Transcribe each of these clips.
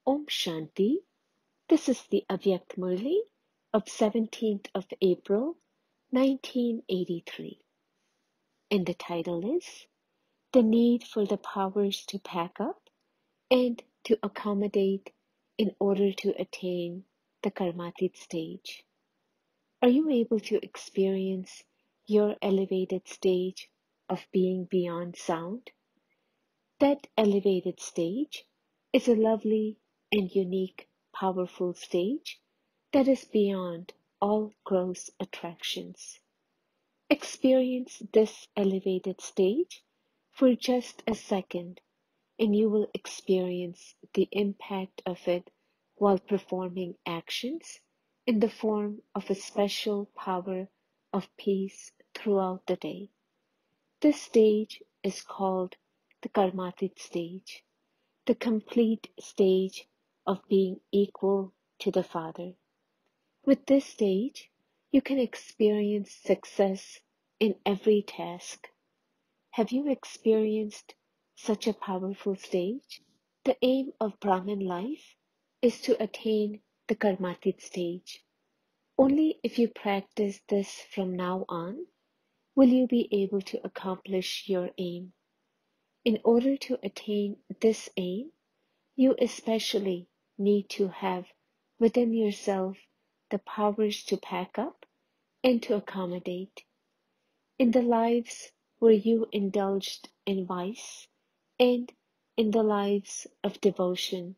Om Shanti. This is the Avyakt Murli of 17th of April, 1983. And the title is The Need for the Powers to Pack Up and to Accommodate in order to attain the karmateet stage. Are you able to experience your elevated stage of being beyond sound? That elevated stage is a lovely and unique, powerful stage that is beyond all gross attractions. Experience this elevated stage for just a second, and you will experience the impact of it while performing actions in the form of a special power of peace throughout the day. This stage is called the karmateet stage, the complete stage of being equal to the Father. With this stage, you can experience success in every task. Have you experienced such a powerful stage? The aim of Brahmin life is to attain the karmateet stage. Only if you practice this from now on will you be able to accomplish your aim. In order to attain this aim, you especially need to have within yourself the powers to pack up and to accommodate. In the lives where you indulged in vice and in the lives of devotion,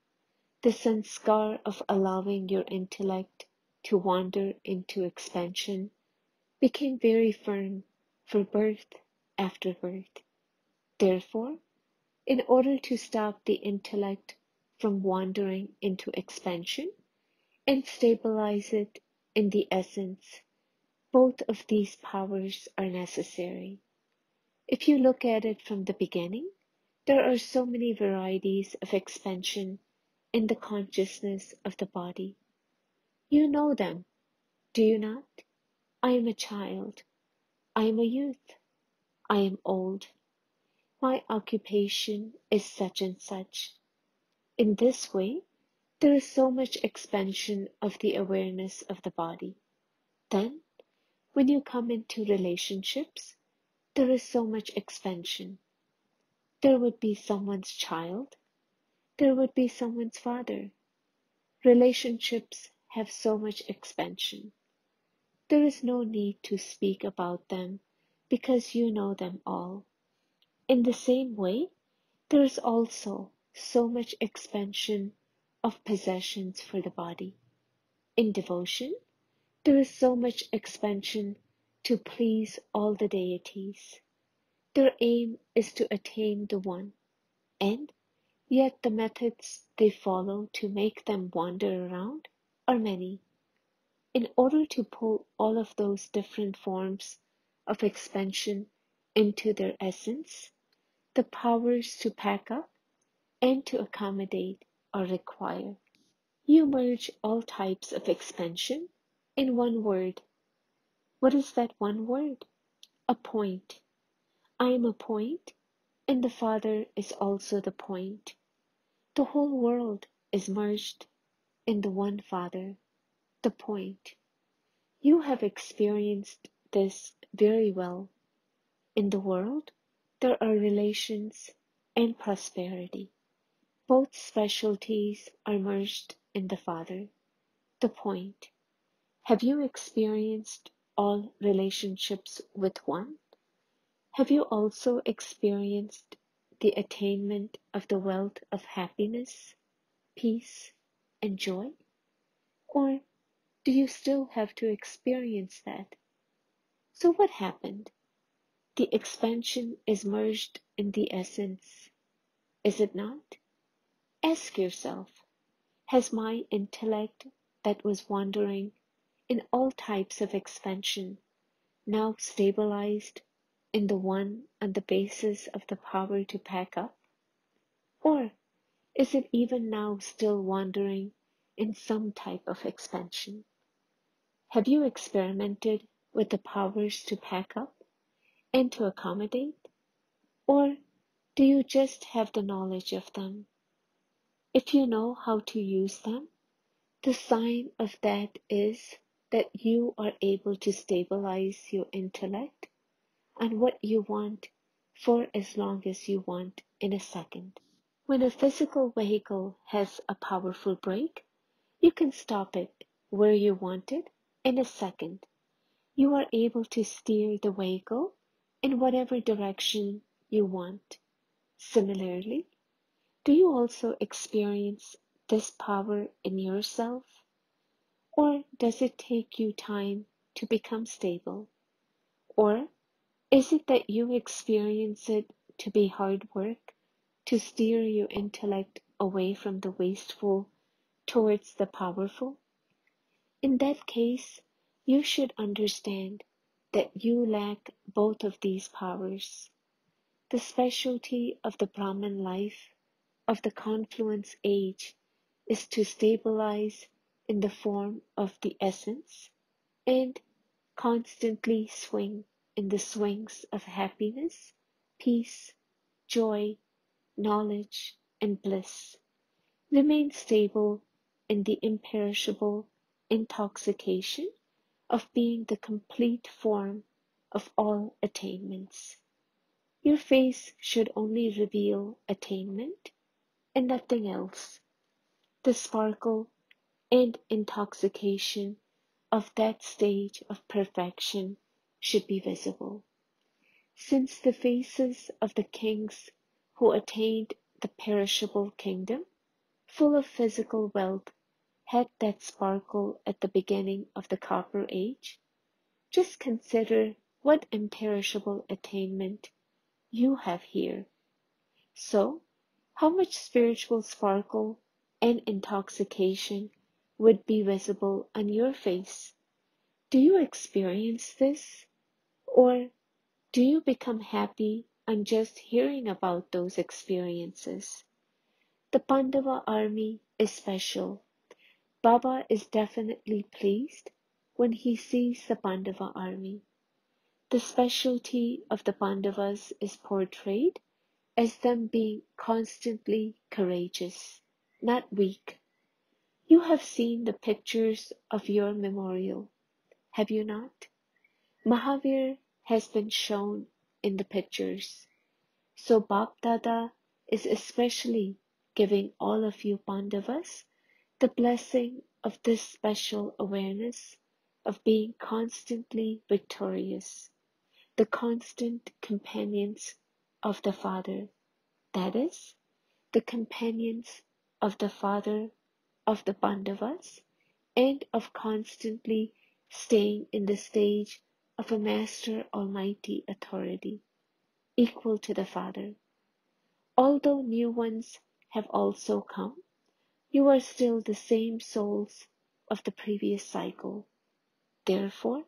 the sanskar of allowing your intellect to wander into expansion became very firm for birth after birth. Therefore, in order to stop the intellect from wandering into expansion and stabilize it in the essence, both of these powers are necessary. If you look at it from the beginning, there are so many varieties of expansion in the consciousness of the body. You know them, do you not? I am a child. I am a youth. I am old. My occupation is such and such. In this way, there is so much expansion of the awareness of the body. Then, when you come into relationships, there is so much expansion. There would be someone's child. There would be someone's father. Relationships have so much expansion. There is no need to speak about them because you know them all. In the same way, there is also so much expansion of possessions for the body. In devotion, there is so much expansion to please all the deities. Their aim is to attain the One, and yet the methods they follow to make them wander around are many. In order to pull all of those different forms of expansion into their essence, the powers to pack up and to accommodate are required. You merge all types of expansion in one word. What is that one word? A point. I am a point, and the Father is also the point. The whole world is merged in the one Father, the point. You have experienced this very well. In the world, there are relations and prosperity. Both specialties are merged in the Father, the point. Have you experienced all relationships with one? Have you also experienced the attainment of the wealth of happiness, peace, and joy? Or do you still have to experience that? So what happened? The expansion is merged in the essence, is it not? Ask yourself, has my intellect that was wandering in all types of expansion now stabilized in the one on the basis of the power to pack up? Or is it even now still wandering in some type of expansion? Have you experimented with the powers to pack up and to accommodate? Or do you just have the knowledge of them? If you know how to use them, the sign of that is that you are able to stabilize your intellect and what you want for as long as you want in a second. When a physical vehicle has a powerful brake, you can stop it where you want it in a second. You are able to steer the vehicle in whatever direction you want. Similarly, do you also experience this power in yourself? Or does it take you time to become stable? Or is it that you experience it to be hard work to steer your intellect away from the wasteful towards the powerful? In that case, you should understand that you lack both of these powers. The specialty of the Brahman life of the confluence age is to stabilize in the form of the essence and constantly swing in the swings of happiness, peace, joy, knowledge, and bliss. Remain stable in the imperishable intoxication of being the complete form of all attainments. Your face should only reveal attainment and nothing else. The sparkle and intoxication of that stage of perfection should be visible. Since the faces of the kings who attained the perishable kingdom, full of physical wealth, had that sparkle at the beginning of the Copper Age, just consider what imperishable attainment you have here. So, how much spiritual sparkle and intoxication would be visible on your face? Do you experience this? Or do you become happy on just hearing about those experiences? The Pandava army is special. Baba is definitely pleased when he sees the Pandava army. The specialty of the Pandavas is portrayed as them being constantly courageous, not weak. You have seen the pictures of your memorial, have you not? Mahavir has been shown in the pictures. So Bap Dada is especially giving all of you Pandavas the blessing of this special awareness of being constantly victorious, the constant companions of the Father, that is, the companions of the Father of the Pandavas, and of constantly staying in the stage of a Master Almighty authority, equal to the Father. Although new ones have also come, you are still the same souls of the previous cycle. Therefore,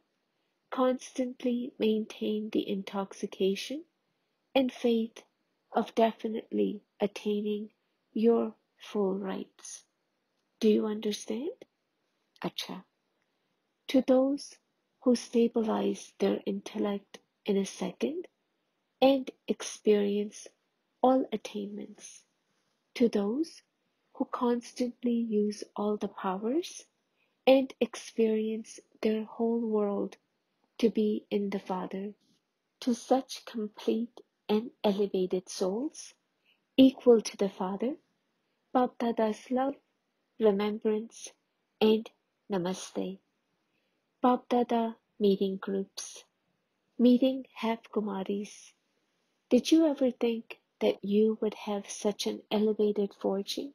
constantly maintain the intoxication and faith of definitely attaining your full rights. Do you understand? Acha. To those who stabilize their intellect in a second and experience all attainments, to those who constantly use all the powers and experience their whole world to be in the Father, to such complete and elevated souls, equal to the Father, Bapdada's love, remembrance, and namaste. Bapdada meeting groups, meeting half Kumaris. Did you ever think that you would have such an elevated fortune?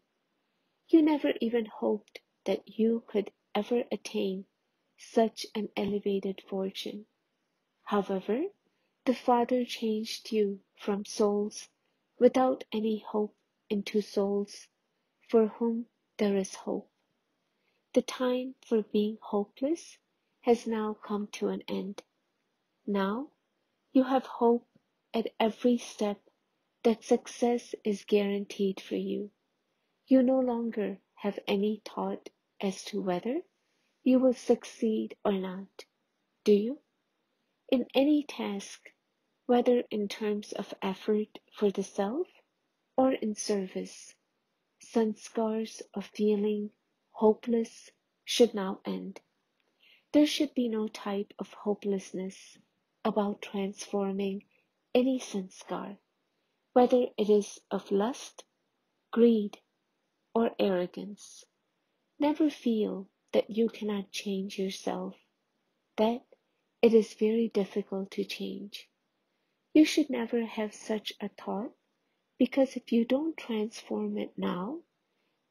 You never even hoped that you could ever attain such an elevated fortune. However, the Father changed you from souls without any hope into souls for whom there is hope. The time for being hopeless has now come to an end. Now you have hope at every step that success is guaranteed for you. You no longer have any thought as to whether you will succeed or not, do you? In any task, whether in terms of effort for the self or in service, sanskars of feeling hopeless should now end. There should be no type of hopelessness about transforming any sanskar, whether it is of lust, greed, or arrogance. Never feel that you cannot change yourself, that it is very difficult to change. You should never have such a thought, because if you don't transform it now,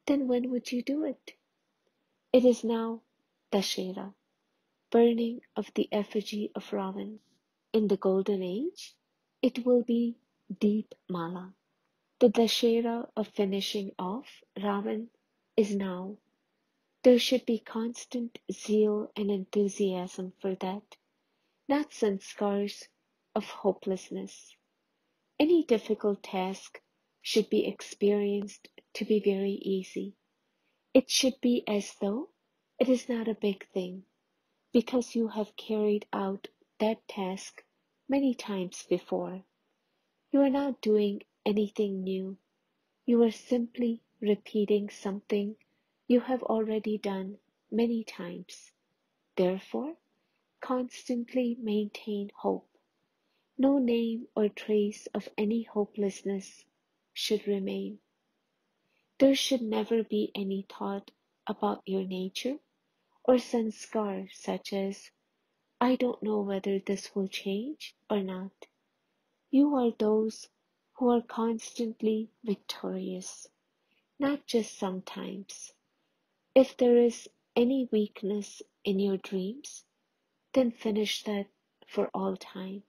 then when would you do it? It is now Dashera, burning of the effigy of Ravan. In the golden age, it will be Deep Mala. The Dashera of finishing off Ravan is now. There should be constant zeal and enthusiasm for that, not sanskars of hopelessness. Any difficult task should be experienced to be very easy. It should be as though it is not a big thing, because you have carried out that task many times before. You are not doing anything new. You are simply repeating something you have already done many times. Therefore, constantly maintain hope. No name or trace of any hopelessness should remain. There should never be any thought about your nature or sanskar such as, I don't know whether this will change or not. You are those who are constantly victorious, not just sometimes. If there is any weakness in your dreams, then finish that for all time.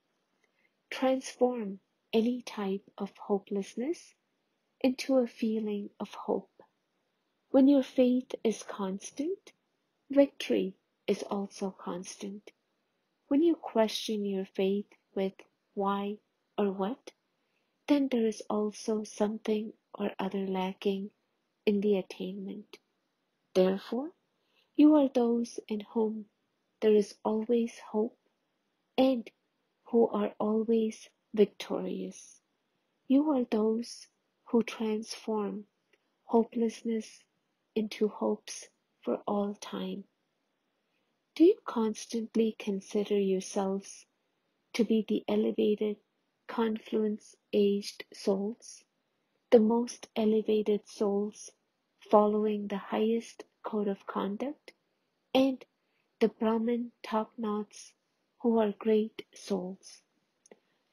Transform any type of hopelessness into a feeling of hope. When your faith is constant, victory is also constant. When you question your faith with why or what, then there is also something or other lacking in the attainment. Therefore, you are those in whom there is always hope and who are always victorious. You are those who transform hopelessness into hopes for all time. Do you constantly consider yourselves to be the elevated, confluence-aged souls, the most elevated souls following the highest code of conduct, and the Brahmin top-knots who are great souls?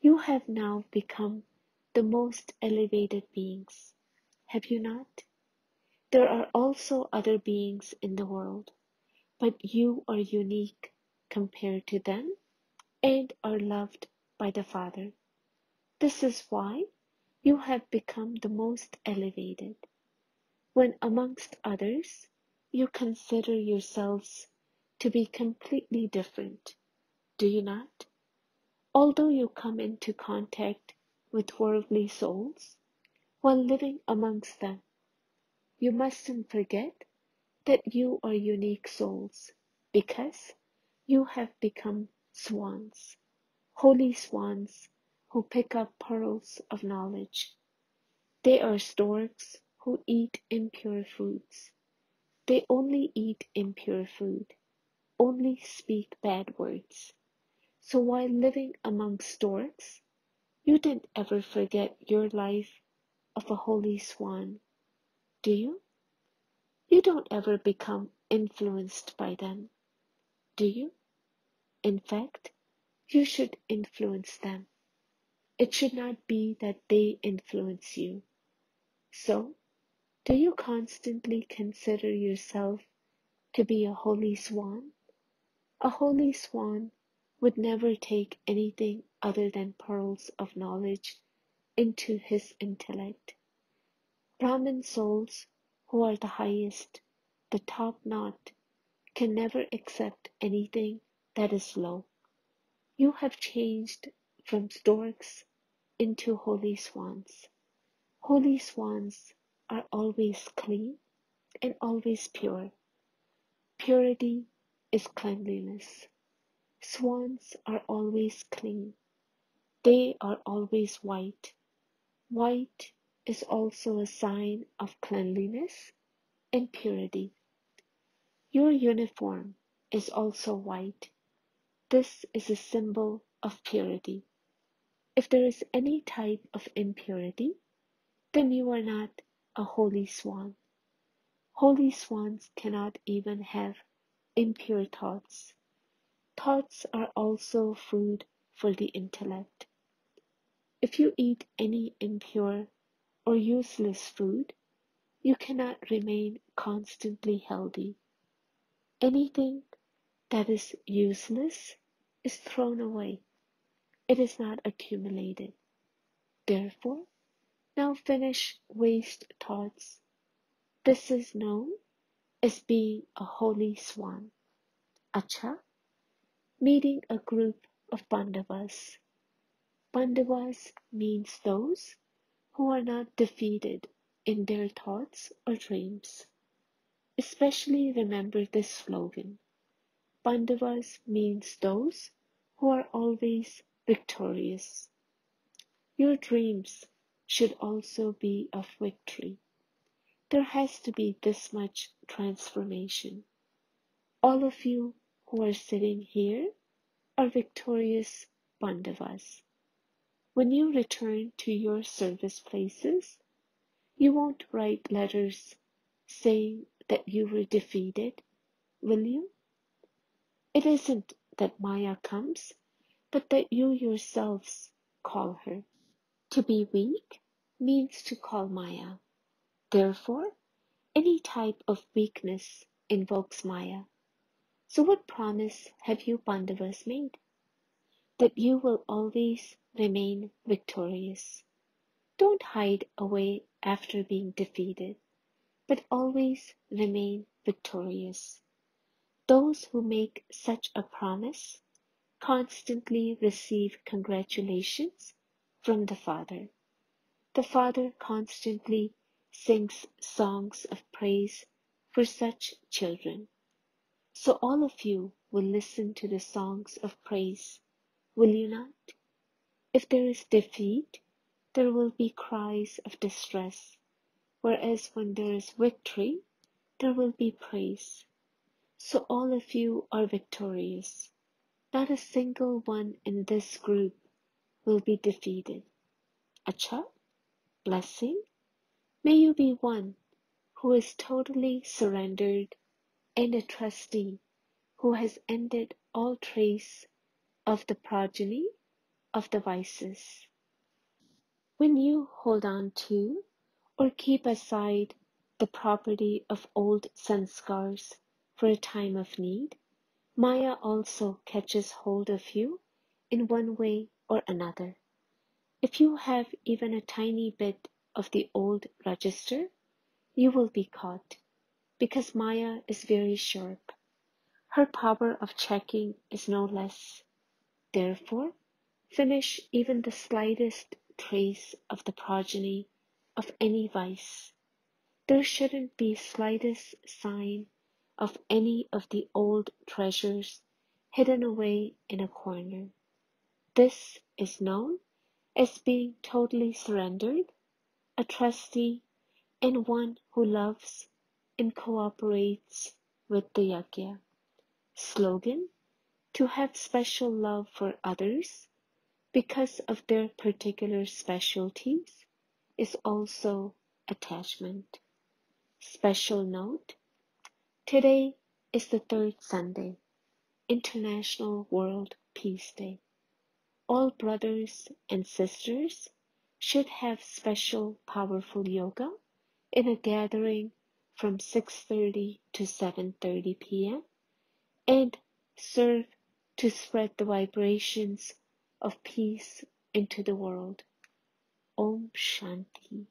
You have now become the most elevated beings, have you not? There are also other beings in the world, but you are unique compared to them and are loved by the Father. This is why you have become the most elevated. When amongst others, you consider yourselves to be completely different, do you not? Although you come into contact with worldly souls, while living amongst them, you mustn't forget that you are unique souls, because you have become swans, holy swans who pick up pearls of knowledge. They are storks who eat impure foods. They only eat impure food, only speak bad words. So while living among storks, you didn't ever forget your life of a holy swan, do you? You don't ever become influenced by them, do you? In fact, you should influence them. It should not be that they influence you. So, do you constantly consider yourself to be a holy swan? A holy swan would never take anything other than pearls of knowledge into his intellect. Brahmin souls, who are the highest, the top knot, can never accept anything that is low. You have changed from storks into holy swans. Holy swans are always clean and always pure. Purity is cleanliness. Swans are always clean. They are always white. White is also a sign of cleanliness and purity. Your uniform is also white. This is a symbol of purity. If there is any type of impurity, then you are not a holy swan. Holy swans cannot even have impure thoughts. Thoughts are also food for the intellect. If you eat any impure or useless food, you cannot remain constantly healthy. Anything that is useless is thrown away. It is not accumulated. Therefore, now finish waste thoughts. This is known as being a holy swan. Acha, meeting a group of Pandavas. Pandavas means those who are not defeated in their thoughts or dreams. Especially remember this slogan. Pandavas means those who are always victorious. Your dreams should also be of victory. There has to be this much transformation. All of you who are sitting here are victorious Pandavas. When you return to your service places, you won't write letters saying that you were defeated, will you? It isn't that Maya comes, but that you yourselves call her. To be weak means to call Maya. Therefore, any type of weakness invokes Maya. So what promise have you Pandavas made? That you will always remain victorious. Don't hide away after being defeated, but always remain victorious. Those who make such a promise constantly receive congratulations from the Father. The Father constantly sings songs of praise for such children. So all of you will listen to the songs of praise, will you not? If there is defeat, there will be cries of distress, whereas when there is victory, there will be praise. So all of you are victorious. Not a single one in this group will be defeated. Acha, blessing, may you be one who is totally surrendered and a trustee who has ended all trace of the progeny of the vices. When you hold on to or keep aside the property of old sanskars for a time of need, Maya also catches hold of you in one way or another. If you have even a tiny bit of the old register, you will be caught, because Maya is very sharp. Her power of checking is no less. Therefore, finish even the slightest trace of the progeny of any vice. There shouldn't be slightest sign of any of the old treasures hidden away in a corner. This is known as being totally surrendered, a trustee, and one who loves and cooperates with the yajna. Slogan: to have special love for others because of their particular specialties is also attachment. Special note: today is the third Sunday, International World Peace Day. All brothers and sisters should have special powerful yoga in a gathering from 6:30 to 7:30 p.m. and serve to spread the vibrations of peace into the world. Om Shanti.